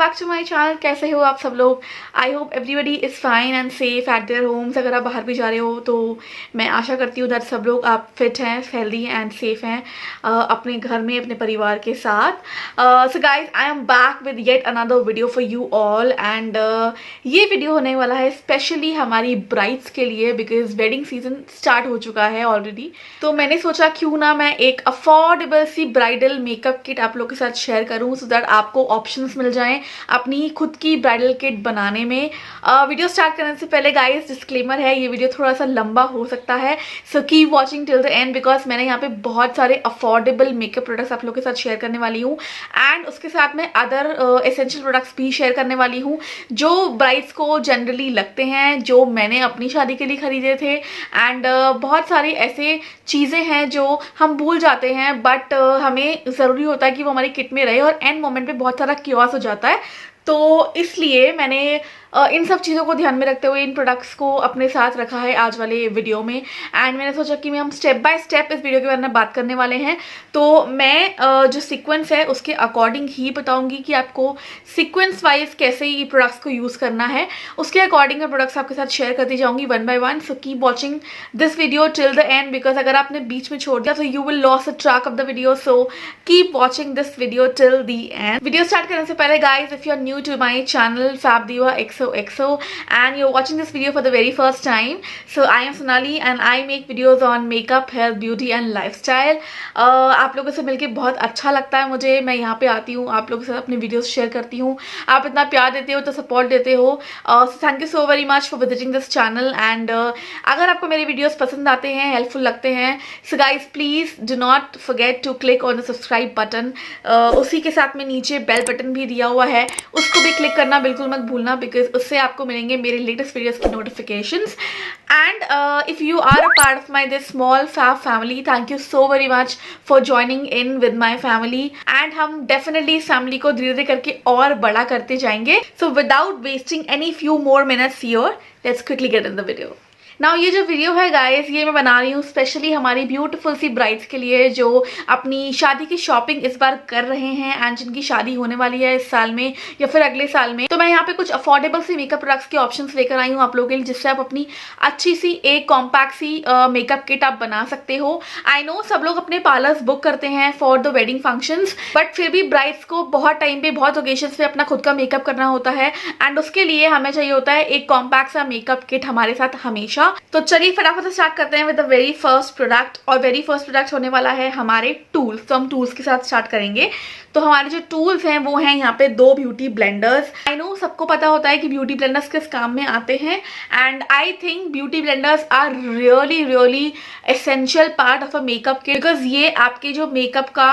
Back to my channel. कैसे हो आप सब लोग? I hope everybody is fine and safe at their homes. अगर आप बाहर भी जा रहे हो तो मैं आशा करती हूँ दैट सब लोग आप फिट हैं, हेल्दी एंड सेफ हैं अपने घर में अपने परिवार के साथ। So guys, I am back with yet another video for you all and ये वीडियो होने वाला है स्पेशली हमारी ब्राइड्स के लिए बिकॉज वेडिंग सीजन स्टार्ट हो चुका है ऑलरेडी। तो मैंने सोचा क्यों ना मैं एक अफोर्डेबल सी ब्राइडल मेकअप किट आप लोग के साथ शेयर करूँ सो दैट आपको ऑप्शंस मिल जाएं अपनी खुद की ब्राइडल किट बनाने में। वीडियो स्टार्ट करने से पहले गाइस डिस्क्लेमर है, ये वीडियो थोड़ा सा लंबा हो सकता है, सो keep watching till the end because मैंने यहाँ पे बहुत सारे अफोर्डेबल मेकअप प्रोडक्ट्स आप लोग के साथ शेयर करने वाली हूँ एंड उसके साथ में अदर एसेंशियल प्रोडक्ट्स भी शेयर करने वाली हूँ जो ब्राइड्स को जनरली लगते हैं, जो मैंने अपनी शादी के लिए खरीदे थे एंड बहुत सारी ऐसे चीज़ें हैं जो हम भूल जाते हैं बट हमें ज़रूरी होता है कि वो हमारी किट में रहे और एंड मोमेंट पे बहुत सारा क्योस हो जाता है। तो इसलिए मैंने इन सब चीज़ों को ध्यान में रखते हुए इन प्रोडक्ट्स को अपने साथ रखा है आज वाले वीडियो में एंड मैंने सोचा कि हम स्टेप बाय स्टेप इस वीडियो के बारे में बात करने वाले हैं। तो मैं जो सीक्वेंस है उसके अकॉर्डिंग ही बताऊंगी कि आपको सीक्वेंस वाइज कैसे ये प्रोडक्ट्स को यूज़ करना है, उसके अकॉर्डिंग मैं प्रोडक्ट्स आपके साथ शेयर करती जाऊँगी one by one. So keep watching this video till the end because अगर आपने बीच में छोड़ दिया तो you will lose the track of the video. So keep watching this video till the end. Video start करने से पहले guys, if you are new to my channel Fabdiva XOXO and you're watching this video for the very first time, so I am Sonali and I make videos on makeup, health, beauty and lifestyle। आप लोगों से मिलके बहुत अच्छा लगता है मुझे। मैं यहाँ पे आती हूँ, आप लोगों के साथ अपने वीडियोस शेयर करती हूँ, आप इतना प्यार देते हो तो सपोर्ट देते हो। Thank you so very much for visiting this channel and अगर आपको मेरे वीडियोस पसंद आते हैं, हेल्पफुल लगते हैं, so guys please do not forget to click on the subscribe button. उसी के साथ में नीचे बेल बटन भी दिया हुआ है, उसको भी क्लिक करना बिल्कुल मत भूलना बिकॉज उससे आपको मिलेंगे मेरे लेटेस्ट वीडियोस की notifications. And if you are a part of my this small fab family, thank you so very much for joining in with my family and हम डेफिनेटली इस फैमिली को धीरे धीरे करके और बड़ा करते जाएंगे। So without wasting any few more minutes here, let's quickly get in the video. Now ये जो वीडियो है गाइस, ये मैं बना रही हूँ स्पेशली हमारी ब्यूटीफुल सी ब्राइड्स के लिए जो अपनी शादी की शॉपिंग इस बार कर रहे हैं एंड जिनकी शादी होने वाली है इस साल में या फिर अगले साल में। तो मैं यहाँ पे कुछ अफोर्डेबल सी मेकअप प्रोडक्ट्स के ऑप्शंस लेकर आई हूँ आप लोगों के लिए, जिससे आप अपनी अच्छी सी एक कॉम्पैक्ट सी मेकअप किट आप बना सकते हो। आई नो सब लोग अपने पार्लर्स बुक करते हैं for the wedding functions but फिर भी ब्राइड्स को बहुत टाइम पे बहुत ओकेजन्स पे अपना खुद का मेकअप करना होता है एंड उसके लिए हमें चाहिए होता है एक कॉम्पैक्ट सा मेकअप किट हमारे साथ हमेशा। तो चलिए फटाफट से स्टार्ट करते हैं with the very first product और वेरी फर्स्ट प्रोडक्ट होने वाला है हमारे टूल्स। तो हम टूल्स के साथ स्टार्ट करेंगे। तो हमारे जो टूल्स हैं वो हैं यहाँ पे दो ब्यूटी ब्लेंडर्स। आई नो सबको पता होता है कि ब्यूटी ब्लेंडर्स किस काम में आते हैं and I think beauty blenders are really essential part of a makeup kit because ये आपके जो मेकअप का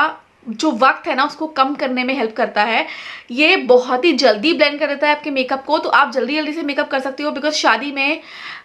जो वक्त है ना उसको कम करने में हेल्प करता है। ये बहुत ही जल्दी ब्लेंड कर देता है आपके मेकअप को, तो आप जल्दी से मेकअप कर सकते हो बिकॉज शादी में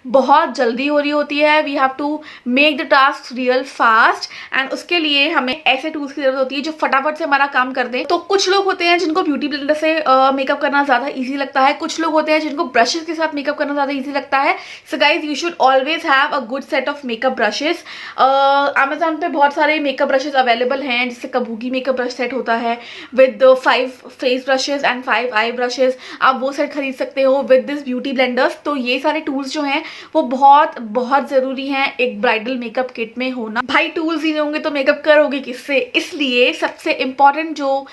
बहुत जल्दी हो रही होती है। We have to make the task real fast and उसके लिए हमें ऐसे टूल्स की जरूरत होती है जो फटाफट से हमारा काम कर दें। तो कुछ लोग होते हैं जिनको ब्यूटी ब्लेंडर से मेकअप करना ज़्यादा ईजी लगता है, कुछ लोग होते हैं जिनको ब्रशेस के साथ मेकअप करना ज़्यादा ईजी लगता है। So guys you should always have a good set of makeup brushes. Amazon पे बहुत सारे मेकअप ब्रशेस अवेलेबल हैं, जैसे कबूकी मेकअप ब्रश सेट होता है with 5 face brushes and 5 I brushes, आप वो सेट खरीद सकते हो विद दिस ब्यूटी ब्लेंडर्स। तो ये सारे टूल्स जो हैं वो बहुत ज़रूरी हैं एक ब्राइडल मेकअप किट में होना। भाई टूल्स ही नहीं होंगे तो मेकअप करोगे किससे, इसलिए सबसे इंपॉर्टेंट जो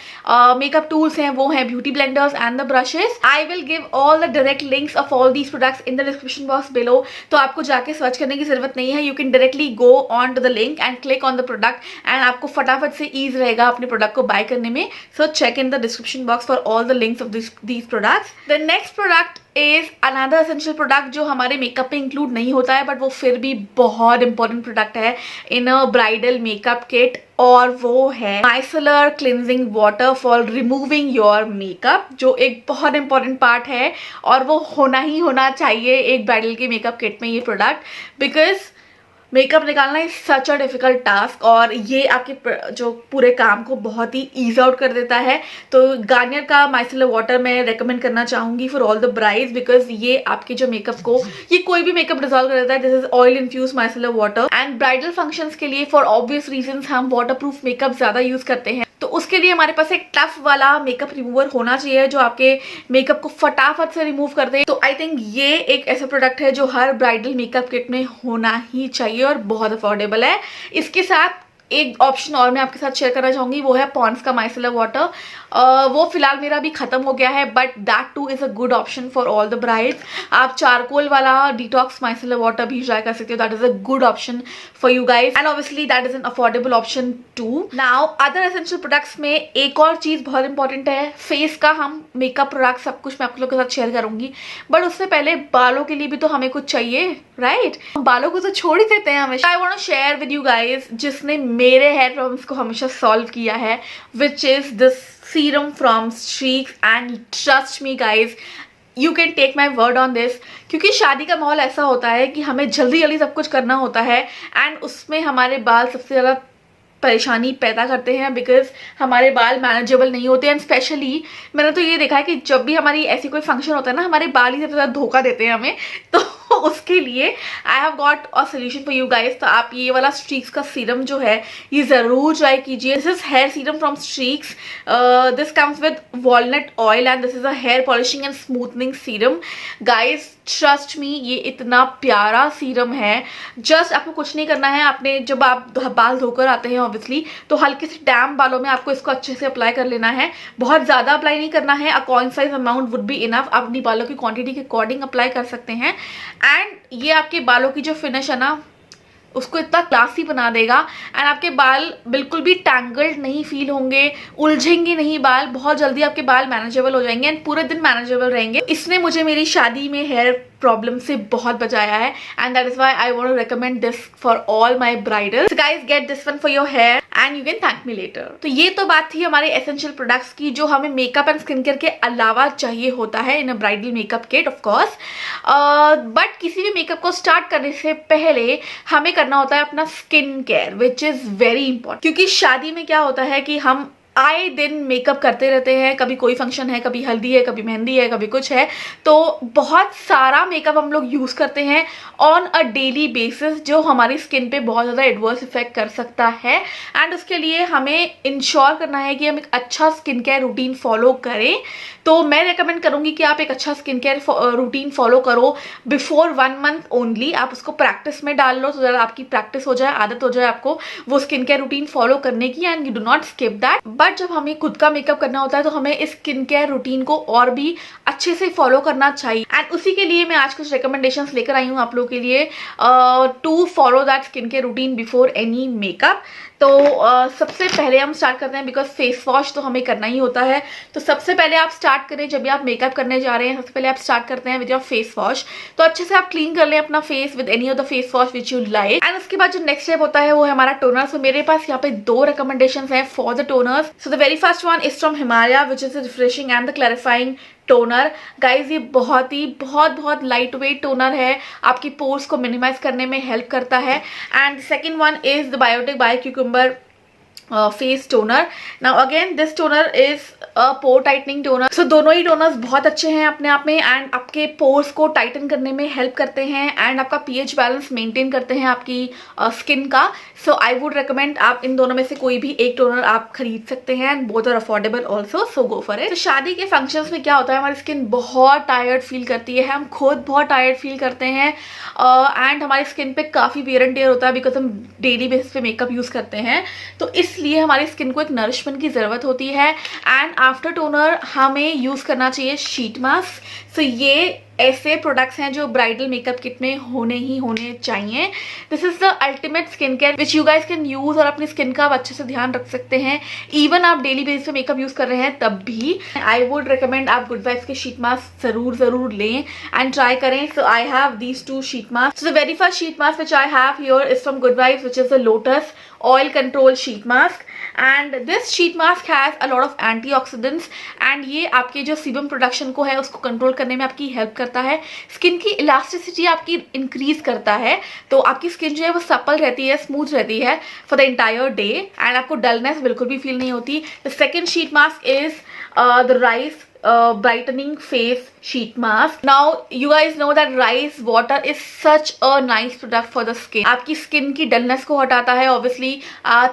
मेकअप टूल्स हैं वो हैं beauty blenders and the brushes. I will give all the direct links of all these products in the description box below, तो आपको जाके सर्च करने की जरूरत नहीं है। You can directly go on to the link and click on the product and आपको फटाफट से ईज रहेगा अपने प्रोडक्ट को बाय करने में। So check in the description box for all the links of these products. The next product is another essential product जो हमारे मेकअप में इंक्लूड नहीं होता है बट वो फिर भी बहुत इंपॉर्टेंट प्रोडक्ट है in a bridal makeup kit और वो है micellar cleansing water for removing your makeup, जो एक बहुत इंपॉर्टेंट पार्ट है और वो होना ही होना चाहिए एक ब्राइडल के मेकअप किट में ये प्रोडक्ट बिकॉज मेकअप निकालना is such a difficult task और ये आपके जो पूरे काम को बहुत ही ईज आउट कर देता है। तो गार्नियर का माइसेलर वाटर मैं रेकमेंड करना चाहूँगी for all the brides because ये आपके जो मेकअप को, ये कोई भी मेकअप डिजॉल्व कर देता है। This is oil infuse micellar water and bridal functions के लिए फॉर ऑब्वियस रीजंस हम वाटर प्रूफ मेकअप ज़्यादा यूज़ करते हैं। तो उसके लिए हमारे पास एक टफ वाला मेकअप रिमूवर होना चाहिए जो आपके मेकअप को फटाफट से रिमूव कर दे। तो आई थिंक ये एक ऐसा प्रोडक्ट है जो हर ब्राइडल मेकअप किट में होना ही चाहिए और बहुत अफोर्डेबल है। इसके साथ एक ऑप्शन और मैं आपके साथ शेयर करना चाहूंगी, वो है पॉन्ड्स का माइसेलर वाटर। वो फिलहाल मेरा भी खत्म हो गया है, but that too is a good option for all the brides. आप चारकोल वाला डिटॉक्स माइसेलर वाटर भी ट्राई कर सकते हो, that is a good option for you guys and obviously that is an affordable option too. Now other essential products में एक और चीज बहुत इंपॉर्टेंट है, फेस का हम मेकअप प्रोडक्ट सब कुछ मैं आप लोगों के साथ शेयर करूंगी, बट उससे पहले बालों के लिए भी तो हमें कुछ चाहिए, राइट? बालों को तो छोड़ ही देते हैं हमेशा। I want to share with you guys जिसने मेरे हेयर प्रॉब्लम्स को हमेशा सॉल्व किया है, which is this serum from Streax and trust me guys, you can take my word on this, क्योंकि शादी का माहौल ऐसा होता है कि हमें जल्दी जल्दी सब कुछ करना होता है एंड उसमें हमारे बाल सबसे ज़्यादा परेशानी पैदा करते हैं बिकॉज हमारे बाल मैनेजेबल नहीं होते एंड स्पेशली मैंने तो ये देखा है कि जब भी हमारी ऐसी कोई फंक्शन होता है ना, हमारे बाल ही सबसे ज़्यादा धोखा देते हैं हमें। तो उसके लिए I have got a solution for you guys. तो आप ये वाला स्ट्रीक्स का सीरम जो है ये ज़रूर ट्राई कीजिए। This is hair serum from Streax, this comes with walnut oil and this is a hair polishing and smoothening serum. Guys trust me, ये इतना प्यारा सीरम है। जस्ट आपको कुछ नहीं करना है, आपने जब आप बाल धोकर आते हैं ऑब्वियसली तो हल्के से डैम्प बालों में आपको इसको अच्छे से अप्लाई कर लेना है। बहुत ज़्यादा अप्लाई नहीं करना है, a concise amount would be enough. आप अपनी बालों की क्वांटिटी के अकॉर्डिंग अप्लाई कर सकते हैं एंड ये आपके बालों की जो फिनिश है ना उसको इतना क्लासी बना देगा एंड आपके बाल बिल्कुल भी टैंगल्ड नहीं फील होंगे, उलझेंगे नहीं बाल, बहुत जल्दी आपके बाल मैनेजेबल हो जाएंगे एंड पूरे दिन मैनेजेबल रहेंगे। इसने मुझे मेरी शादी में हेयर प्रॉब्लम से बहुत बचाया है and that is why I want to recommend this for all my bridals. So guys get this one for your hair and you can thank me later. तो ये तो बात थी हमारे एसेंशियल प्रोडक्ट्स की जो हमें मेकअप एंड स्किन केयर के अलावा चाहिए होता है in a bridal makeup kit of course. But किसी भी मेकअप को स्टार्ट करने से पहले हमें करना होता है अपना skin care which is very important, क्योंकि शादी में क्या होता है कि हम आए दिन मेकअप करते रहते हैं, कभी कोई फंक्शन है, कभी हल्दी है, कभी मेहंदी है, कभी कुछ है, तो बहुत सारा मेकअप हम लोग यूज़ करते हैं ऑन अ डेली बेसिस जो हमारी स्किन पे बहुत ज़्यादा एडवर्स इफेक्ट कर सकता है एंड उसके लिए हमें इंश्योर करना है कि हम एक अच्छा स्किन केयर रूटीन फॉलो करें। तो मैं रेकमेंड करूँगी कि आप एक अच्छा स्किन केयर रूटीन फॉलो करो बिफोर 1 मंथ ओनली। आप उसको प्रैक्टिस में डाल लो तो ज़रा आपकी प्रैक्टिस हो जाए, आदत हो जाए आपको वो स्किन केयर रूटीन फॉलो करने की and you do not skip that. But जब हमें खुद का मेकअप करना होता है तो हमें इस स्किन केयर रूटीन को और भी अच्छे से फॉलो करना चाहिए एंड उसी के लिए मैं आज कुछ रिकमेंडेशंस लेकर आई हूँ आप लोगों के लिए to follow that skin care routine before any makeup. तो सबसे पहले हम स्टार्ट करते हैं बिकॉज फेस वॉश तो हमें करना ही होता है। तो सबसे पहले आप स्टार्ट करें, जब भी आप मेकअप करने जा रहे हैं सबसे पहले आप स्टार्ट करते हैं विद योर फेस वॉश। तो अच्छे से आप क्लीन कर लें अपना face with any of the face wash which you like and उसके बाद जो नेक्स्ट स्टेप होता है वो है हमारा टोनर। सो मेरे पास यहाँ पे 2 रिकमेंडेशंस हैं for the toners. So the very first one is from Himalaya which is refreshing and the clarifying toner. Guys ये बहुत लाइट वेट टोनर है, आपकी पोर्स को मिनिमाइज करने में हेल्प करता है and second one is the Biotique bio cucumber face toner. Now again this toner is a pore tightening toner. So दोनों ही टोनर्स बहुत अच्छे हैं अपने आप में एंड आपके पोर्स को टाइटन करने में हेल्प करते हैं एंड आपका पीएच बैलेंस मेंटेन करते हैं आपकी स्किन का। सो आई वुड रिकमेंड आप इन दोनों में से कोई भी एक टोनर आप खरीद सकते हैं and both are affordable also, so go for it. तो शादी के फंक्शंस में क्या होता है, हमारी स्किन बहुत टायर्ड फील करती है, हम खुद बहुत टायर्ड फील करते हैं एंड हमारी स्किन पे काफ़ी वेयर एंड टेयर होता है बिकॉज हम डेली बेसिस पे मेकअप यूज़ करते हैं। तो इसलिए हमारी स्किन को एक नरिशमेंट की ज़रूरत होती है एंड आफ्टर टोनर हमें यूज़ करना चाहिए शीट मास्क। सो ये ऐसे प्रोडक्ट्स हैं जो ब्राइडल मेकअप किट में होने चाहिए। This is the ultimate skin care which you guys can use और अपनी स्किन का आप अच्छे से ध्यान रख सकते हैं। इवन आप डेली बेसिस पे मेकअप यूज कर रहे हैं तब भी आई वुड रिकमेंड आप गुड वाइब्स के शीट मास्क जरूर लें एंड ट्राई करें। So I have these 2 sheet mask. So the very first sheet mask which I have here is from Good Vibes which is the lotus oil control sheet mask and this sheet mask has a lot of antioxidants and ये आपके जो sebum production को है उसको control करने में आपकी help करता है, स्किन की इलास्टिसिटी आपकी इंक्रीज करता है, तो आपकी स्किन जो है वो सपल रहती है, स्मूथ रहती है for the entire day and आपको डलनेस बिल्कुल भी फील नहीं होती। The second sheet mask is the rice brightening face sheet mask. Now you guys know that rice water is such a nice product for the skin. आपकी skin की dullness को हटाता है, ऑब्वियसली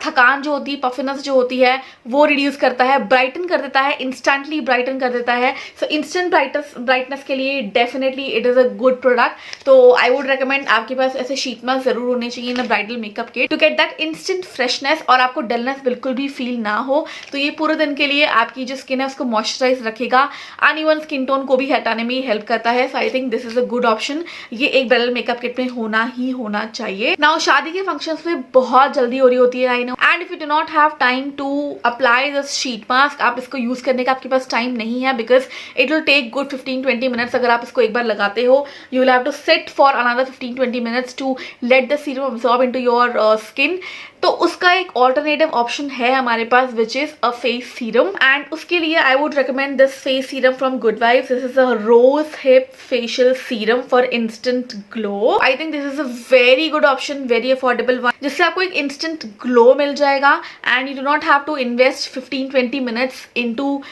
थकान जो होती है, पफिनेस जो होती है वो रिड्यूस करता है, ब्राइटन कर देता है, इंस्टेंटली ब्राइटन कर देता है. सो इंस्टेंट ब्राइटनेस के लिए definitely it is a good product. तो आई वुड रिकमेंड आपके पास ऐसे शीट मास्क जरूर होने चाहिए in bridal makeup kit to get that instant freshness, और आपको डलनेस बिल्कुल भी फील ना हो. तो ये पूरे दिन के लिए आपकी जो स्किन है उसको मॉइस्चराइज रखेगा, अनइवन स्किन टोन को भी हटाने में हेल्प करता है. So I think this is a good option. ये एक ब्राइडल मेकअप किट में होना चाहिए. नाउ शादी के फंक्शंस में बहुत जल्दी हो रही होती है, I know, and if you do not have time to apply this sheet mask, आप इसको यूज करने का आपके पास टाइम नहीं है, because it will take good 15-20 minutes. अगर आप इसको एक बार लगाते हो, you will have to sit for another 15-20 minutes to let the serum absorb into your skin. तो उसका एक ऑल्टरनेटिव ऑप्शन है हमारे पास, which is a face serum, and उसके लिए I would recommend this face serum from Good Vibes. This is a rose hip facial serum for instant glow. I think this is a very good option, very affordable one, जिससे आपको एक instant glow मिल जाएगा and you do not have to invest 15-20 minutes into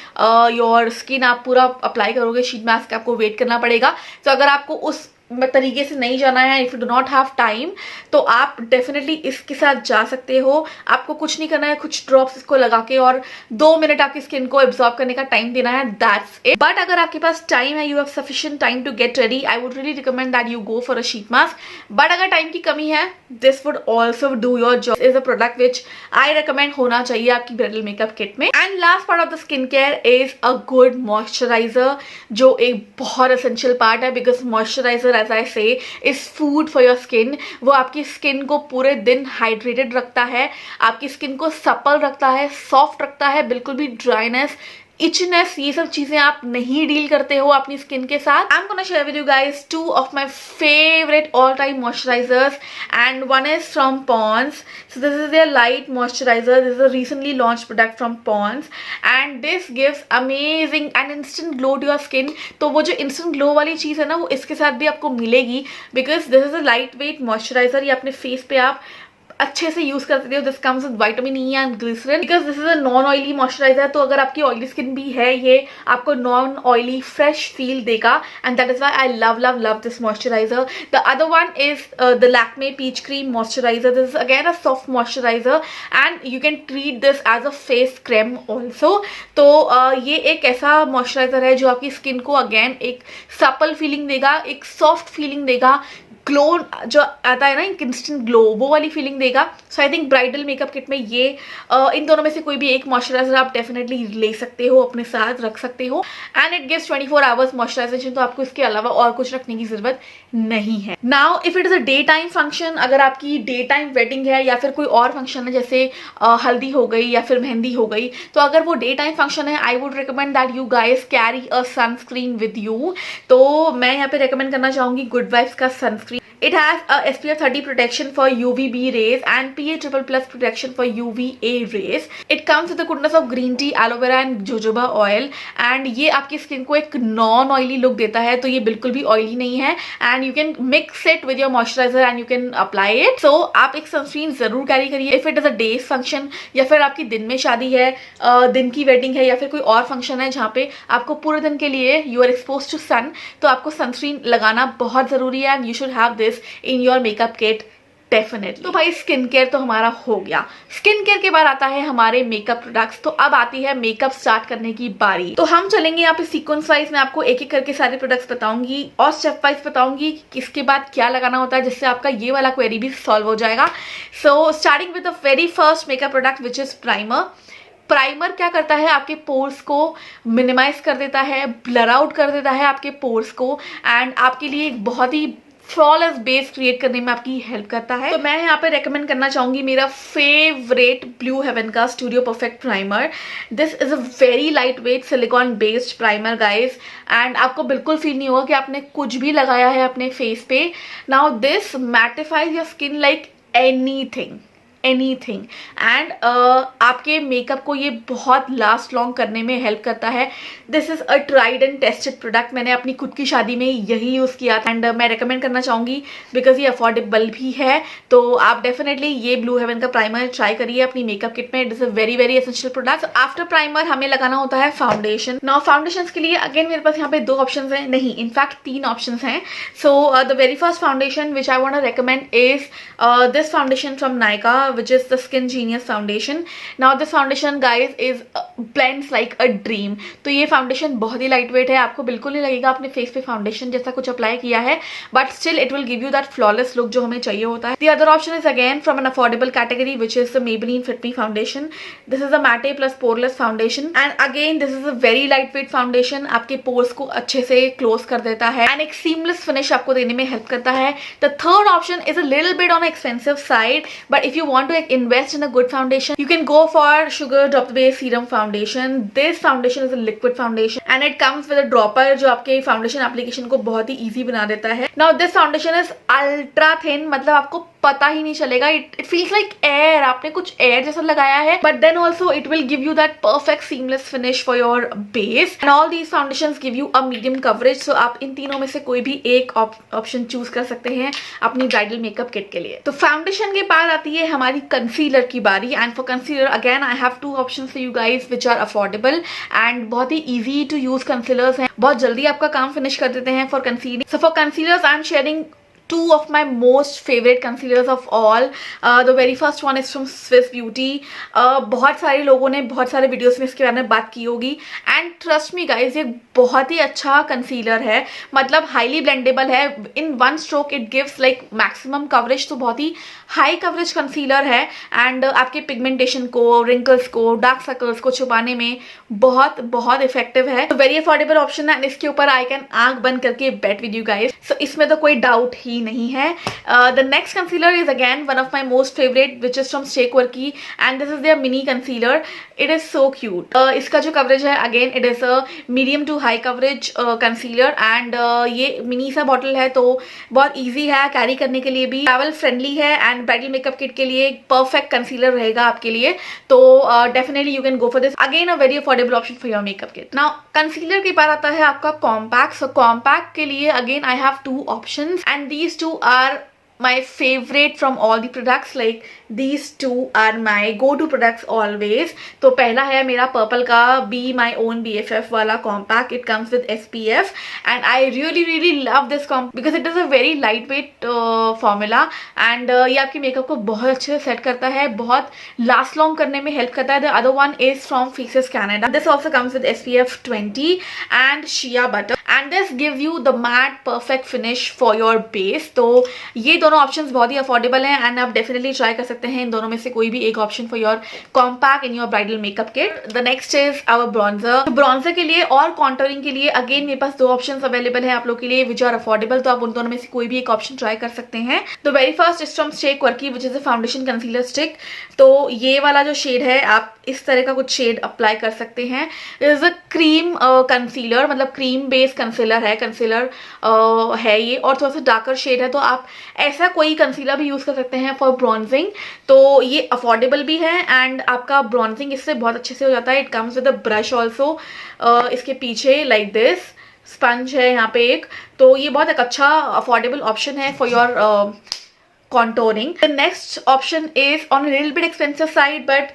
your skin. आप पूरा apply करोगे sheet mask, आपको wait करना पड़ेगा. तो अगर आपको उस तरीके से नहीं जाना है, if you do not have time, तो आप डेफिनेटली इसके साथ जा सकते हो. आपको कुछ नहीं करना है, कुछ ड्रॉप्स इसको लगा के और 2 मिनट आपकी स्किन को एब्जॉर्ब करने का टाइम देना है, दैट्स इट. बट अगर आपके पास टाइम है, you have sufficient time to get ready, I would really recommend that you go for a sheet mask. But अगर टाइम की कमी है, this would also do your job. Is a product which I recommend होना चाहिए आपकी bridal makeup kit में. And last part of the skin care is a good moisturiser, जो एक बहुत एसेंशियल पार्ट है, बिकॉज मॉइस्चराइजर, एज आई से, is food for your skin. वो आपकी स्किन को पूरे दिन हाइड्रेटेड रखता है, आपकी स्किन को सपल रखता है, सॉफ्ट रखता है, बिल्कुल भी ड्राइनेस, इचनेस, ये सब चीजें आप नहीं डील करते हो अपनी स्किन के साथ. I am gonna share with you guys 2 of my favourite all time moisturisers, and one is from Pond's. So this is their light moisturizer. This is a recently launched product from Pond's, and this gives amazing and instant glow to your skin. तो वो जो instant glow वाली चीज है ना, वो इसके साथ भी आपको मिलेगी, because this is a lightweight moisturizer. ये अपने फेस पे आप अच्छे से यूज कर सकते हो. This comes with vitamin E and glycerine, because this is a non oily moisturiser. तो अगर आपकी ऑयली स्किन भी है, ये आपको नॉन ऑयली फ्रेश फील देगा, and that is why I love this moisturiser. The other one is the Lakme peach cream moisturiser. This is again a soft moisturiser, and you can treat this as a face cream also. तो ये एक ऐसा moisturiser है जो आपकी skin को again एक supple feeling देगा, एक सॉफ्ट फीलिंग देगा, ग्लो जो आता है ना, एक इंस्टेंट ग्लो, वो वाली फीलिंग देगा. So I think bridal makeup kit में ये इन दोनों में से कोई भी एक मॉइस्चराइजर आप डेफिनेटली ले सकते हो, अपने साथ रख सकते हो, and it gives 24 hours moisturisation. तो आपको इसके अलावा और कुछ रखने की जरूरत नहीं है. Now if it is a day time function, अगर आपकी डे टाइम वेडिंग है या फिर कोई और फंक्शन है, जैसे हल्दी हो गई या फिर मेहंदी हो गई, तो अगर वो डे टाइम फंक्शन है, आई would recommend that you guys carry a sunscreen with you. तो मैं यहाँ पे रिकमेंड करना चाहूंगी गुड वाइब्स का sunscreen. It has a SPF 30 protection for UVB rays and PA++ protection for UVA rays. It comes with the goodness of green tea, aloe vera and jojoba oil, and ये आपकी skin को एक non oily look देता है. तो ये बिल्कुल भी ऑयली नहीं है, and you can mix it with your moisturiser and you can apply it. So आप एक सनस्क्रीन जरूर कैरी करिए if it is a day function, या फिर आपकी दिन में शादी है, दिन की वेडिंग है, या फिर कोई और फंक्शन है जहाँ पे आपको पूरे दिन के लिए यू आर एक्सपोज टू सन. तो आपको सनस्क्रीन लगाना बहुत जरूरी है, and you should have this in your makeup kit definitely. तो भाई स्किन केयर तो हमारा हो गया. स्किन केयर के बाद आता है हमारे मेकअप प्रोडक्ट्स. तो अब आती है मेकअप स्टार्ट करने की बारी. तो हम चलेंगे यहाँ पे सीक्वेंस वाइज. मैं आपको एक एक करके सारे प्रोडक्ट्स बताऊंगी और स्टेप वाइज बताऊंगी कि इसके बाद क्या लगाना होता है, जिससे आपका ये वाला क्वेरी भी सॉल्व हो जाएगा. So starting with the very first makeup product which is primer. Primer क्या करता है, आपके पोर्स को मिनिमाइज कर देता है, ब्लर आउट कर देता है आपके पोर्स को, एंड आपके लिए एक बहुत ही फ्लॉलेस बेस क्रिएट करने में आपकी हेल्प करता है. तो मैं यहाँ पे रेकमेंड करना चाहूंगी मेरा फेवरेट ब्लू हेवन का studio perfect primer. This is a very light weight silicon based primer guys, and आपको बिल्कुल फील नहीं होगा कि आपने कुछ भी लगाया है अपने फेस पे. Now this mattifies your skin like anything. Anything. And आपके मेकअप को ये बहुत लास्ट लॉन्ग करने में हेल्प करता है। This is a tried and tested product, मैंने अपनी खुद की शादी में यही यूज़ किया था एंड मैं रेकमेंड करना चाहूँगी बिकॉज ये अफोर्डेबल भी है। तो आप डेफिनेटली ये ब्लू हेवन का प्राइमर ट्राई करिए अपनी मेकअप किट में। It is a very very essential product. After primer हमें लगाना होता है फाउंडेशन। नाउ फाउंडेशन के लिए अगेन मेरे पास यहाँ पे 2 ऑप्शन हैं, नहीं इनफैक्ट 3 ऑप्शन हैं। So the very first foundation which I want to recommend is this foundation from Nykaa, which is the Skin Genius foundation. Now this foundation guys is blends like a dream. तो ये foundation बहुत ही light weight है, आपको बिल्कुल नहीं लगेगा आपने face पे फाउंडेशन जैसा कुछ अप्लाई किया है, but still it will give you that flawless look जो हमें चाहिए होता है। The other option is again from an affordable category, which is the Maybelline Fit Me foundation. This is a matte plus poreless foundation and again this is a very lightweight foundation, आपके pores को अच्छे से close कर देता है and एक seamless finish आपको देने में हेल्प करता है। The third option is a little bit on expensive side, but if you want to invest in a good foundation you can go for Sugar Drop the Base Serum Foundation. This foundation is a liquid foundation and it comes with a dropper जो आपके foundation application को बहुत ही easy बना देता है। Now this foundation is ultra thin, मतलब आपको पता ही नहीं चलेगा, इट फील्स लाइक एयर, आपने कुछ एयर जैसा लगाया है, but then also it will give you that perfect seamless finish for your base and all these foundations give you a medium coverage. So आप इन तीनों में से कोई भी एक ऑप्शन चूज कर सकते हैं अपनी ब्राइडल मेकअप किट के लिए। तो फाउंडेशन के बाद आती है हमारी कंसीलर की बारी and for concealer again I have 2 options for you guys which are affordable and बहुत ही ईजी टू यूज कंसीलर्स हैं, बहुत जल्दी आपका काम फिनिश कर देते हैं for concealing. So for concealers I am sharing 2 of my most favorite concealers of all. The very first one is from Swiss Beauty. बहुत सारे लोगों ने बहुत सारे वीडियोस में इसके बारे में बात की होगी एंड ट्रस्ट मी गाइज ये बहुत ही अच्छा कंसीलर है, मतलब हाईली ब्लेंडेबल है, in one stroke it gives like maximum coverage. तो बहुत ही हाई कवरेज कंसीलर है एंड आपके पिगमेंटेशन को, रिंकल्स को, डार्क सर्कल्स को छुपाने में बहुत बहुत इफेक्टिव है। तो वेरी अफोर्डेबल ऑप्शन है एंड इसके ऊपर आई कैन आंख बंद करके बेट विद यू गाइज। सो इसमें तो कोई डाउट ही नहीं है। The next concealer is again one of my most favourite which is from Stay Quirky and this is their mini concealer. It is so cute. इसका जो कवरेज है again it is a medium to high coverage concealer and ये mini सा bottle है तो बहुत easy है carry करने के लिए भी, ट्रैवल फ्रेंडली है एंड ब्राइडल मेकअप किट के लिए परफेक्ट कंसीलर रहेगा आपके लिए। तो definitely you can go for this, again a very affordable option for your makeup kit. Now concealer के बाद आता है आपका कॉम्पैक्ट। सो कॉम्पैक्ट के लिए again I have 2 options and these 2 are my favorite from all the products, like these 2 are my go-to products always. तो पहला है मेरा पर्पल का Be My Own BFF वाला compact. It comes with SPF and I really love this compact because it is a very light weight formula and ये आपके makeup को बहुत अच्छे से सेट करता है, बहुत लास्ट लॉन्ग करने में हेल्प करता है। The other one is from Faces Canada. This also comes with SPF 20 and shea butter and this gives you the matte perfect finish for your base. तो ये दोनों ऑप्शंस बहुत ही अफोर्डेबल हैं एंड आप डेफिनेटली ट्राई कर सकते हैं इन दोनों में से कोई भी एक option for your compact in your bridal makeup kit. The next is our bronzer. Bronzer के लिए और कॉन्टोरिंग के लिए अगेन मेरे पास 2 ऑप्शंस अवेलेबल है आप लोग के लिए विच आर अफोर्डेबल, तो आप उन दोनों में से कोई भी एक ऑप्शन ट्राई कर सकते हैं। तो very first is from Stay quirky which is a foundation concealer stick. तो ये वाला जो शेड है आप इस तरह का कुछ शेड अप्लाई कर सकते हैं। इज अ क्रीम कंसीलर, मतलब क्रीम बेस्ड कंसीलर है ये और थोड़ा सा डार्कर शेड है, तो आप ऐसा कोई कंसीलर भी यूज कर सकते हैं फॉर ब्रॉन्जिंग। तो ये अफोर्डेबल भी है एंड आपका ब्रॉन्जिंग इससे बहुत अच्छे से हो जाता है। It comes with a brush also, इसके पीछे लाइक दिस स्पंज है यहाँ पे एक, तो ये बहुत एक अच्छा अफोर्डेबल ऑप्शन है for your contouring. The next option is on a little bit expensive side, but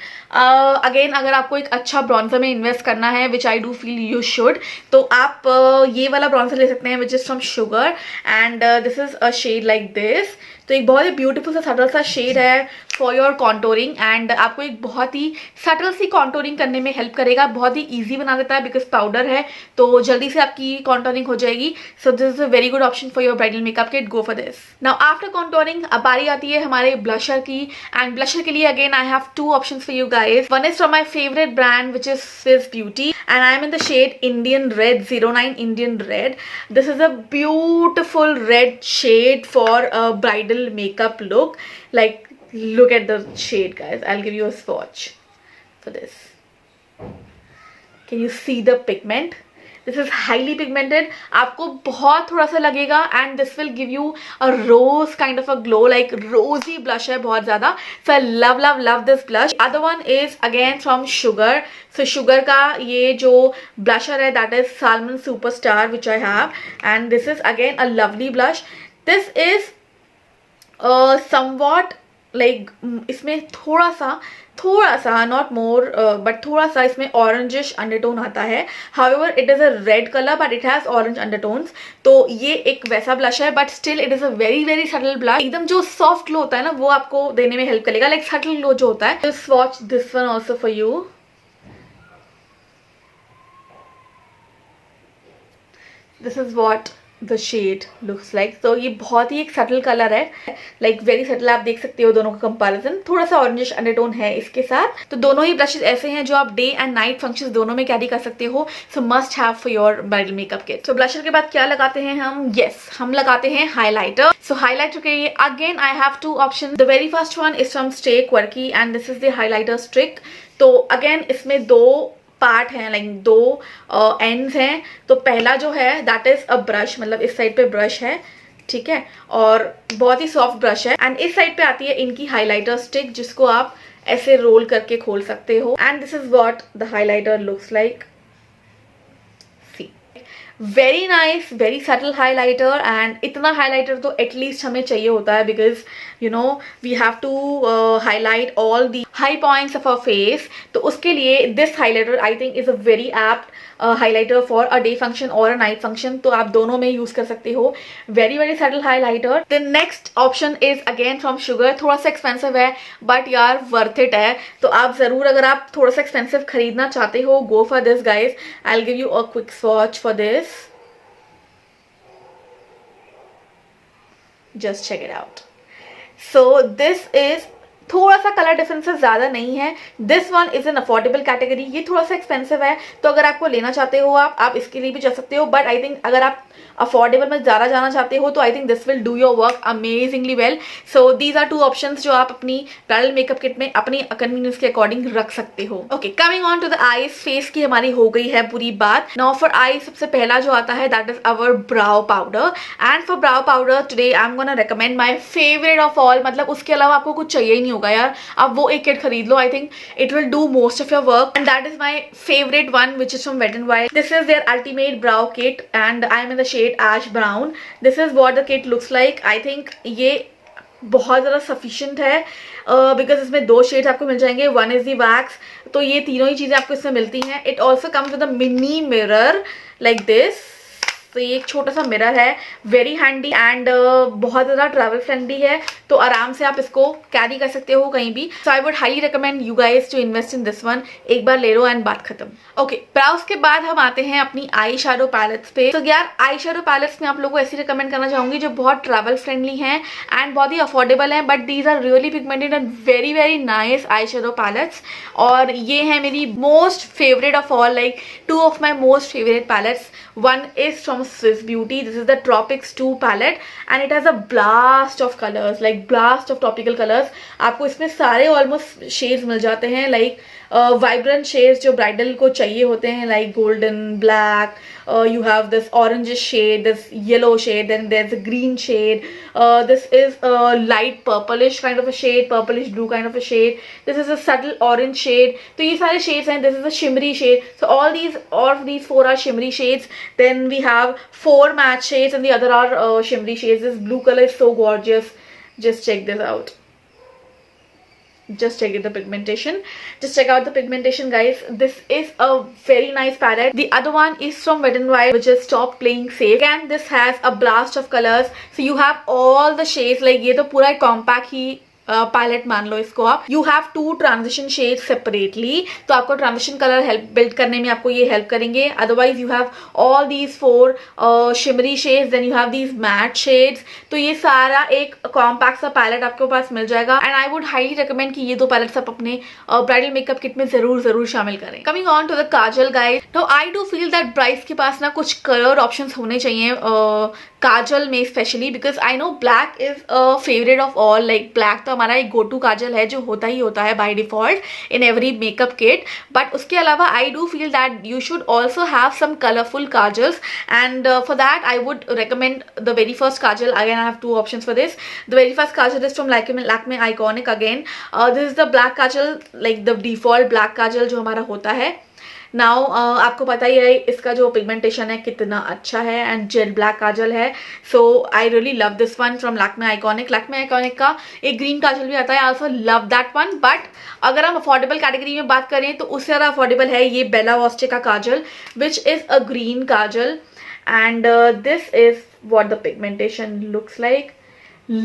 again अगर आपको एक अच्छा ब्रॉन्जर में इन्वेस्ट करना है which I do feel you should, तो आप ये वाला ब्रॉन्जर ले सकते हैं which is from Sugar and this is a shade like this. तो एक बहुत ही ब्यूटीफुल सा सटल सा शेड है फॉर योर कॉन्टोरिंग एंड आपको एक बहुत ही सटल सी कॉन्टोरिंग करने में हेल्प करेगा, बहुत ही ईजी बना देता है बिकॉज पाउडर है तो जल्दी से आपकी कॉन्टोरिंग हो जाएगी। So this is a very good option for your bridal makeup kit, go for this. Now after contouring अब बारी आती है हमारे ब्लशर की एंड ब्लशर के लिए again I have 2 options for you guys. One is from my favourite brand which is Swiss Beauty and I am in the shade Indian Red 09 Indian Red. This is a beautiful red shade for a bridal makeup look. Like look at the shade guys, I'll give you a swatch for this. Can you see the pigment? This is highly pigmented, आपको बहुत थोड़ा सा लगेगा and this will give you a rose kind of a glow, like rosy blush है बहुत ज्यादा. So I love love love this blush. Other one is again from Sugar. So Sugar का ये जो ब्लशर है that is salmon superstar which I have, and this is again a lovely blush. This is somewhat like इसमें थोड़ा सा not more but थोड़ा सा इसमें ऑरेंजिश अंडरटोन आता है. However it is a red colour but it has orange undertones. तो ये एक वैसा ब्लश है but still it is a very very subtle blush. एकदम जो सॉफ्ट ग्लो होता है ना वो आपको देने में हेल्प करेगा, लाइक सटल ग्लो जो होता है. Swatch this one also for you. This is what the shade looks like. तो ये बहुत ही एक सटल कलर है, लाइक वेरी सटल. आप देख सकते हो दोनों का कंपैरिजन, थोड़ा सा ऑरेंजिश अंडरटोन है इसके साथ. तो दोनों ही ब्रशेस ऐसे हैं जो आप डे एंड नाइट फंक्शंस दोनों में कैरी कर सकते हो. सो must have for your bridal makeup kit. So blusher के बाद क्या लगाते हैं हम? यस, हम लगाते हैं हाईलाइटर. सो हाईलाइटर के लिए again I have two option. The very first one is from Stay Quirky and this is the highlighter stick. तो अगेन इसमें दो पार्ट हैं, लाइक दो एंड्स हैं. तो पहला जो है दैट इज अ ब्रश, मतलब इस साइड पे ब्रश है, ठीक है, और बहुत ही सॉफ्ट ब्रश है. एंड इस साइड पे आती है इनकी हाइलाइटर स्टिक जिसको आप ऐसे रोल करके खोल सकते हो. And this is what the highlighter looks like. Very nice, very subtle highlighter. And इतना हाइलाइटर तो एटलीस्ट हमें चाहिए होता है because you know we have to highlight all the high points of our face. तो उसके लिए this highlighter I think is a very apt highlighter for a day function और अ नाइट फंक्शन. तो आप दोनों में यूज कर सकते हो. Very very subtle highlighter. The next option is again from sugar. थोड़ा सा एक्सपेंसिव है बट यार वर्थ इट है. तो आप जरूर, अगर आप थोड़ा सा एक्सपेंसिव खरीदना चाहते हो, गो for this guys. I will give you a quick swatch for this. Just check it out. So this is, थोड़ा सा कलर डिफरेंसेस ज़्यादा नहीं है. This one is an affordable category. ये थोड़ा सा एक्सपेंसिव है तो अगर आपको लेना चाहते हो आप इसके लिए भी जा सकते हो. बट आई थिंक अगर आप अफोर्डेबल में ज़्यादा जाना चाहते हो तो I think this will do your work amazingly well. So these are two options जो आप अपनी ब्राइडल मेकअप किट में अपनी कन्वीनियंस के अकॉर्डिंग रख सकते हो. Okay, coming on to the eyes. Face की हमारी हो गई है पूरी बात. नाउ फॉर आई सबसे पहला जो आता है that is our brow powder. And for brow powder today I am gonna recommend my favourite of all. मतलब उसके अलावा आपको कुछ चाहिए ही नहीं होगा यार, आप वो एक किट खरीद लो. I think it will do most of your work and that is my favourite one which is from Wet and Wild. This is their ultimate brow kit and I am in the shade ash brown. This is what the kit looks like. I think ये बहुत ज़्यादा sufficient है because इसमें दो shades आपको मिल जाएंगे. One is the wax. तो ये तीनों ही चीज़ें आपको इसमें मिलती हैं. It also comes with a mini mirror like this. तो ये एक छोटा सा मिरर है, वेरी हैंडी एंड बहुत ज़्यादा ट्रैवल फ्रेंडली है. तो आराम से आप इसको कैरी कर सकते हो कहीं भी. So I would highly recommend you guys to invest in this one. एक बार ले लो एंड बात खत्म. ओके, ब्राउज के बाद हम आते हैं अपनी आई शैडो पैलेट्स पे. तो यार आई शैडो पैलेट्स में आप लोगों को ऐसी रिकमेंड करना चाहूँगी जो बहुत ट्रैवल फ्रेंडली हैं एंड बहुत ही अफोर्डेबल हैं. But these are really pigmented and very very nice eye shadow palettes. और ये है मेरी most favourite of all, like two of my most favourite palettes. One is from Swiss Beauty. This is the Tropics 2 palette and it has a blast of colors, like blast of tropical colors. आपको इसमें सारे almost shades मिल जाते हैं, like vibrant shades जो bridal को चाहिए होते हैं, like golden, black, you have this orange shade, this yellow shade, then there's a green shade, this is a light purplish kind of a shade, purplish blue kind of a shade, this is a subtle orange shade. तो ये सारे shades हैं. This is a shimmery shade. So all of these four are shimmery shades. Then we have 4 matte shades and the other are shimmery shades. This blue color is so gorgeous. Just check this out. Just check it, the pigmentation. Just check out the pigmentation, guys. This is a very nice palette. The other one is from Wet n Wild, which is Stop Playing Safe. Again, this has a blast of colors. So you have all the shades. Like ये तो पूरा compact ही palette मान लो इसको आप. You have 2 transition shade separately. तो आपको transition colour help build करने में आपको ये हेल्प करेंगे. Otherwise you have all these 4 shimmery shades, then you have these matte shades. तो ये सारा एक कॉम्पैक्ट सा पैलेट आपके पास मिल जाएगा and I would highly recommend कि ये 2 पैलेट्स आप अपने ब्राइडल मेकअप किट में जरूर शामिल करें. Coming on to the kajal guys. Now I do feel that brides के पास ना कुछ कलर ऑप्शंस होने चाहिए काजल में specially, because I know black is a favourite of all. Like black तो तो हमारा एक गो टू काजल है जो होता ही होता है by default in every makeup kit, but उसके अलावा I do feel that you should also have some colourful kajals, and for that I would recommend the very first kajal. Again, I have two options for this. The very first kajal is from Lakme Iconic again. This is the black kajal, like the default black kajal जो हमारा होता है. Now आपको पता ही है इसका जो pigmentation है कितना अच्छा है, एंड जेल ब्लैक काजल है. So I really love this one from Lakme Iconic. Lakme Iconic का एक ग्रीन काजल भी आता है, I also love that one. But अगर हम अफोर्डेबल कैटेगरी में बात करें तो उससे ज़्यादा अफोर्डेबल है ये बेला वॉस्टे का kajal, which is a green kajal. And this is what the pigmentation looks like.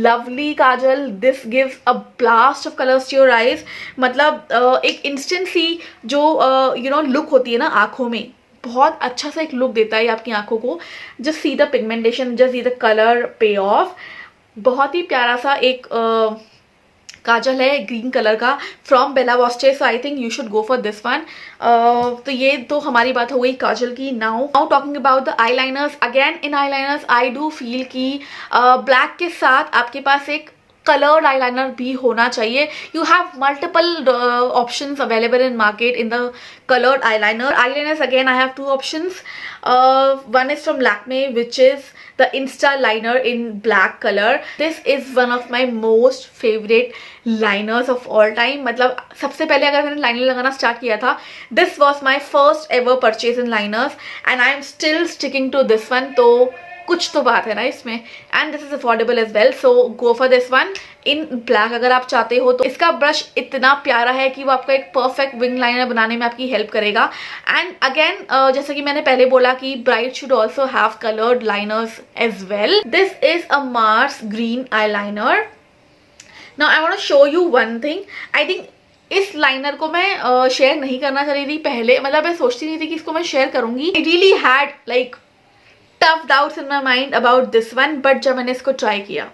Lovely kajal. This gives a blast of colors to your eyes. मतलब एक instant सी जो look होती है ना आँखों में, बहुत अच्छा सा एक look देता है आपकी आँखों को. Just see the pigmentation, just see the color pay off. बहुत ही प्यारा सा एक काजल है ग्रीन कलर का from Bella Voste. So I think you should go for this one. तो ये तो हमारी बात हो गई काजल की. Now talking about the eyeliners. Again in eyeliners I do feel कि ब्लैक के साथ आपके पास एक कलर्ड आईलाइनर भी होना चाहिए. You have multiple options available in market in the colored eyeliner. Eyeliners again I have two options. One is from Lakme, which is the Insta liner in black color. This is one of my most favorite liners of all time. मतलब सबसे पहले अगर मैंने liner लगाना start किया था, this was my first ever purchase in liners and I am still sticking to this one. तो कुछ तो बात है ना इसमें. And this is affordable as well, so go for this one in black अगर आप चाहते हो तो. इसका ब्रश इतना प्यारा है कि वो आपको एक परफेक्ट विंग लाइनर बनाने में आपकी हेल्प करेगा. एंड अगेन जैसे कि मैंने पहले बोला कि bright should also have coloured liners as well. This is a Mars green eye liner. Now I want to show you one thing. I think इस लाइनर को मैं शेयर नहीं करना चाह रही थी पहले, मतलब मैं सोचती नहीं थी कि इसको मैं शेयर करूंगी. I really had like tough doubts in my mind about this one, but जब मैंने इसको ट्राई किया,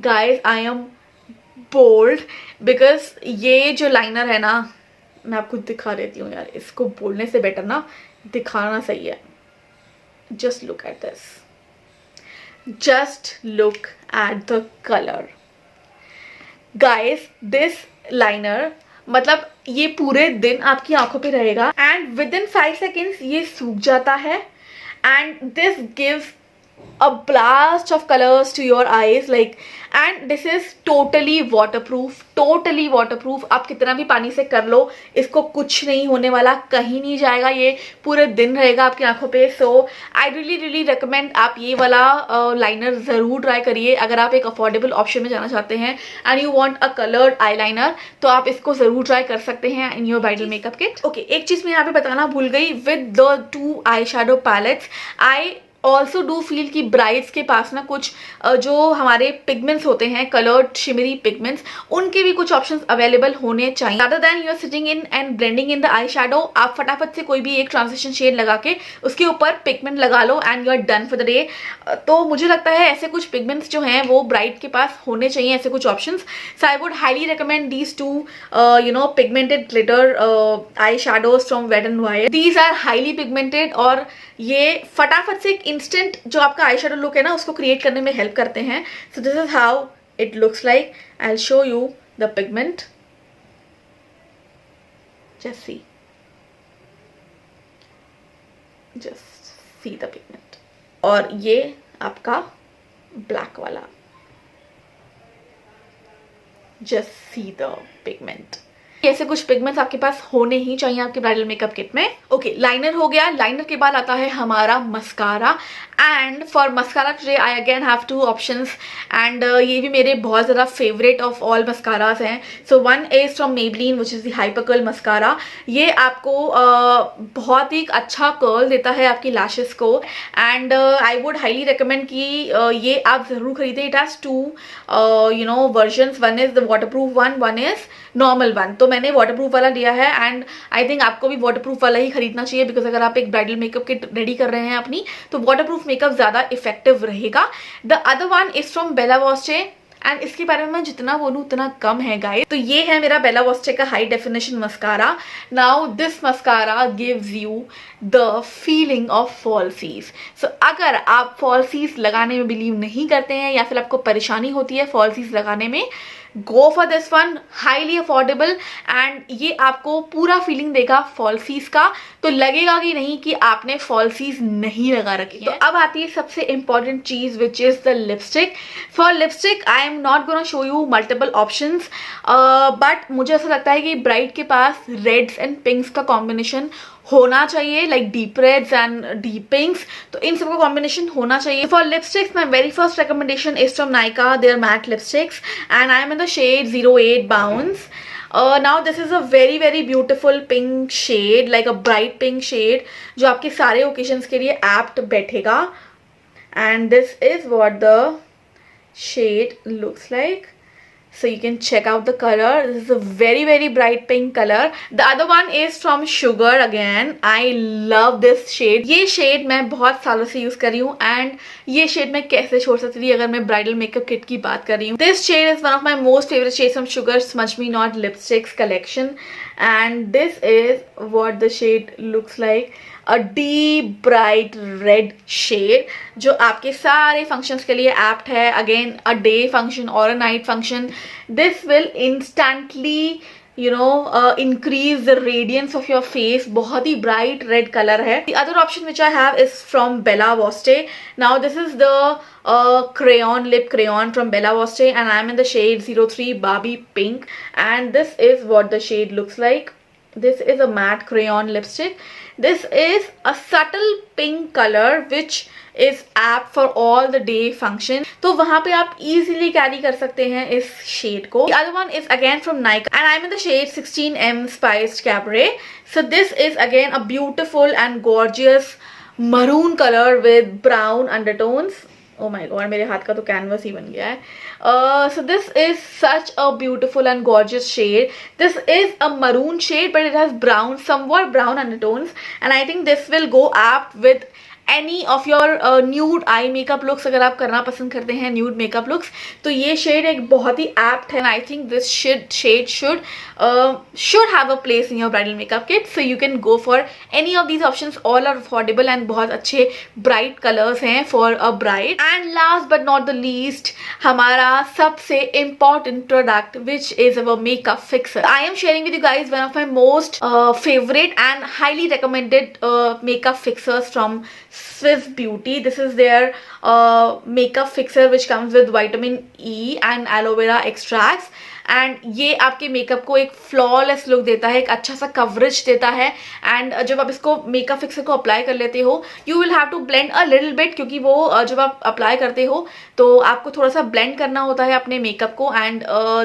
guys I am bold because ये जो लाइनर है ना, मैं आपको दिखा देती हूँ यार, इसको बोलने से बेटर ना दिखाना सही है. just look at this, just look at the color guys. this liner मतलब ये पूरे दिन आपकी आंखों पे रहेगा and within 5 seconds ये सूख जाता है. And this gives a blast of colors to your eyes, like, and this is totally waterproof. आप कितना भी पानी से कर लो, इसको कुछ नहीं होने वाला, कहीं नहीं जाएगा, ये पूरे दिन रहेगा आपकी आंखों पे. सो आई रियली रिकमेंड आप ये वाला लाइनर ज़रूर ट्राई करिए अगर आप एक अफोर्डेबल ऑप्शन में जाना चाहते हैं and you want a coloured eye liner, तो आप इसको ज़रूर ट्राई कर सकते हैं in your bridal makeup kit. Okay, एक चीज़ मैं यहाँ पे बताना भूल गई. With the 2 eye shadow palettes I also do feel कि ब्राइड्स के पास ना कुछ जो हमारे पिगमेंट्स होते हैं, कलर्ड शिमरी पिगमेंट्स, उनके भी कुछ ऑप्शंस अवेलेबल होने चाहिए. Rather than you are sitting in and blending in the eye shadow, आप फटाफट से कोई भी एक ट्रांजिशन शेड लगा के उसके ऊपर पिगमेंट लगा लो and you are done for the day. तो मुझे लगता है ऐसे कुछ पिगमेंट्स जो हैं वो ब्राइड के पास होने चाहिए, ऐसे कुछ options. So I would highly recommend these 2 pigmented glitter eye shadows from Wet and Wild. These are highly pigmented और ये फटाफट से एक इंस्टेंट जो आपका आई शेडो लुक है ना उसको क्रिएट करने में हेल्प करते हैं. So this is how it looks like. I will show you the pigment. Just see the pigment. और ये आपका ब्लैक वाला, जस्ट सी द पिगमेंट. ऐसे कुछ पिगमेंट्स आपके पास होने ही चाहिए आपके ब्राइडल मेकअप किट में. ओके, लाइनर हो गया. लाइनर के बाद आता है हमारा mascara. And for mascara today I again have 2 options and ये भी मेरे बहुत ज़्यादा फेवरेट ऑफ ऑल मस्कारास हैं. So one is from Maybelline which is the hyper curl mascara. ये आपको बहुत ही अच्छा कर्ल देता है आपकी लैशेस को and I would highly recommend कि ये आप ज़रूर खरीदें. It has 2 versions. One is the waterproof one is normal one. तो मैंने वाटरप्रूफ वाला लिया है एंड आई थिंक आपको भी वाटरप्रूफ वाला ही खरीदना चाहिए बिकॉज अगर आप एक ब्राइडल मेकअप किट रेडी कर रहे हैं अपनी, तो वाटरप्रूफ मेकअप ज़्यादा इफेक्टिव रहेगा. The other one is from Bella Voste and इसके बारे में मैं जितना बोलूँ उतना कम है गाइस। तो ये है मेरा बेला वॉस्टे का high definition mascara. Now this mascara gives you the feeling of falsies. So अगर आप फॉल्सीज लगाने में बिलीव नहीं करते हैं या फिर आपको परेशानी होती है फॉल्सीज लगाने में, गो for this one, highly affordable and ये आपको पूरा फीलिंग देगा फॉल्सीज का, तो लगेगा कि नहीं कि आपने फॉल्सीज नहीं लगा रखी है। तो अब आती है सबसे इंपॉर्टेंट चीज विच is the lipstick. For lipstick I am not gonna show you multiple options, but मुझे ऐसा लगता है कि ब्राइड के पास रेड्स एंड पिंक्स का कॉम्बिनेशन होना चाहिए, like deep reds and deep pinks, तो इन सबका कॉम्बिनेशन होना चाहिए। For lipsticks my very first recommendation is from Nykaa, their matte lipsticks and I am in the shade 08 bounce. Now this is a very beautiful pink shade, like a bright pink shade, जो आपके सारे occasions के लिए apt बैठेगा। And this is what the shade looks like. So you can check out the color. This is a very bright pink color. The other one is from Sugar again. I love this shade. ये shade मैं बहुत सालों से use कर रही हूँ and ये shade मैं कैसे छोड़ सकती थी अगर मैं ब्राइडल मेकअप किट की बात कर रही हूँ। This shade is one of my most favorite shades from Sugar Smudge Me Not Lipsticks collection and this is what the shade looks like. A deep bright red shade जो आपके सारे functions के लिए apt है। Again a day function or a night function, this will instantly increase the radiance of your face। बहुत ही bright red color है। The other option which I have is from Bella Voste. Now this is the lip crayon from Bella Voste and I am in the shade 03 Barbie Pink and this is what the shade looks like. This is a matte crayon lipstick. This is a subtle pink color which is apt for all the day function. तो वहाँ पे आप easily carry कर सकते हैं इस shade को। The other one is again from Nykaa and I'm in the shade 16M Spiced Cabaret. So this is again a beautiful and gorgeous maroon color with brown undertones. Oh my god, मेरे हाथ का तो canvas ही बन गया है। So this is such a beautiful and gorgeous shade. This is a maroon shade but it has brown, somewhat brown undertones and I think this will go apt with any of your nude eye makeup looks। अगर आप करना पसंद करते हैं nude makeup looks तो ये shade एक बहुत ही apt है and I think this shade should have a place in your bridal makeup kit, so you can go for any of these options। all are affordable and बहुत अच्छे bright colors हैं for a bride। and last but not the least हमारा सबसे important product which is our makeup fixer। I am sharing with you guys one of my most favorite and highly recommended makeup fixers from Swiss Beauty। This is their makeup fixer which comes with vitamin E and aloe vera extracts and ये आपके makeup को एक flawless look देता है, एक अच्छा सा coverage देता है। एंड जब आप इसको मेकअप फिक्सर को अप्लाई कर लेते हो you will have to blend a little bit, क्योंकि वो जब आप अप्लाई करते हो तो आपको थोड़ा सा ब्लेंड करना होता है अपने मेकअप को and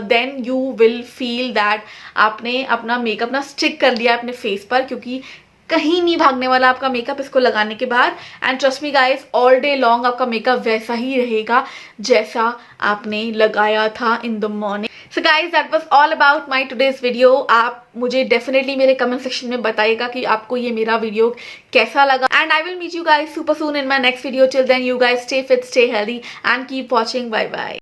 then you will feel that आपने अपना मेकअप ना स्टिक कर लिया अपने फेस पर, क्योंकि कहीं नहीं भागने वाला आपका मेकअप इसको लगाने के बाद। And trust me guys, all day long आपका मेकअप वैसा ही रहेगा जैसा आपने लगाया था in the morning. So guys that was all about my today's video. आप मुझे डेफिनेटली मेरे कमेंट सेक्शन में बताइएगा कि आपको ये मेरा वीडियो कैसा लगा and I will meet you guys super soon in my next video. Till then you guys stay fit, stay healthy and keep watching. Bye bye.